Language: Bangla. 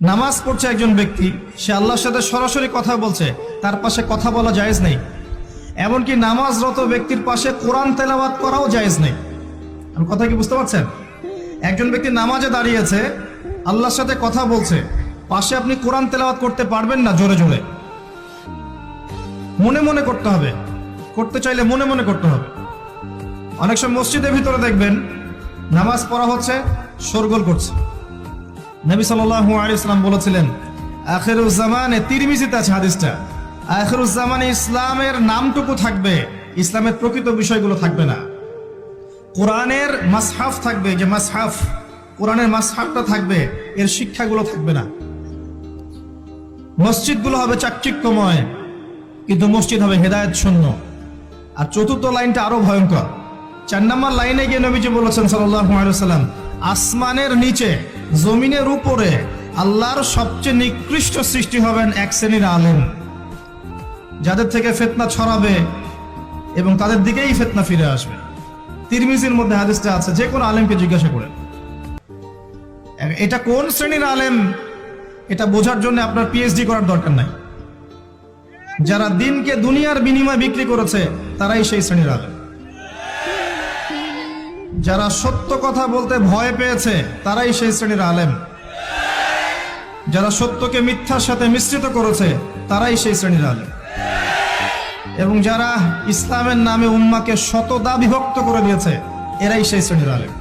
নামাজ পড়ছে একজন ব্যক্তি, সে আল্লাহর সাথে সরাসরি কথা বলছে, তার পাশে কথা বলা জায়েজ নেই। এমনকি নামাজরত ব্যক্তির পাশে কোরআন তেলাওয়াত করাও জায়েজ নেই। আমি কথা কি বুঝতে পারছেন? একজন ব্যক্তি নামাজে দাঁড়িয়েছে, আল্লাহর সাথে কথা বলছে, পাশে আপনি কোরআন তেলাওয়াত করতে পারবেন না জোরে জোরে। মনে মনে করতে হবে, করতে চাইলে মনে মনে করতে হবে। অনেক সময় মসজিদের ভিতরে দেখবেন নামাজ পড়া হচ্ছে, শোরগোল করছে। নবী সাল্লাল্লাহু আলাইহি ওয়াসাল্লাম বলেছিলেন, আখিরুজ জামানে, তিরমিজিতে আছে হাদিসটা, আখিরুজ জামানে ইসলামের নামটুকু থাকবে, ইসলামের প্রকৃত বিষয়গুলো থাকবে না। কোরআনের মাসহাফ থাকবে, যে মাসহাফ, কোরআনের মাসহাফটা থাকবে, এর শিক্ষাগুলো থাকবে না। মসজিদগুলো হবে চাকচিক্যময়, কিন্তু মসজিদ হবে হেদায়েত শূন্য। আর চতুর্থ লাইনটা আরো ভয়ঙ্কর। 4 নম্বর লাইনে গিয়ে নবীজি বলেছেন সাল্লাল্লাহু আলাইহি ওয়াসাল্লাম, আসমানের নিচে জমিনের উপরে আল্লাহর সবচেয়ে নিকৃষ্ট সৃষ্টি হবেন এক শ্রেণীর আলেম, যাদের থেকে ফিতনা ছড়াবে এবং তাদের দিকেই ফিতনা ফিরে আসবে। তিরমিজির মধ্যে হাদিসটা আছে, যে কোনো আলেমকে জিজ্ঞাসা করেন এটা কোন শ্রেণীর আলেম, এটা বোঝার জন্য আপনার পিএইচডি করার দরকার নাই। যারা দিনকে দুনিয়ার বিনিময়ে বিক্রি করেছে তারাই সেই শ্রেণীর আলেম। যারা সত্য কথা বলতে ভয় পেয়েছে তারাই সেই শ্রেণীর আলেম। যারা সত্যকে মিথ্যার সাথে মিশ্রিত করেছে তারাই সেই শ্রেণীর আলেম। এবং যারা ইসলামের নামে উম্মাকে শতদা বিভক্ত করে দিয়েছে, এরাই সেই শ্রেণীর আলেম।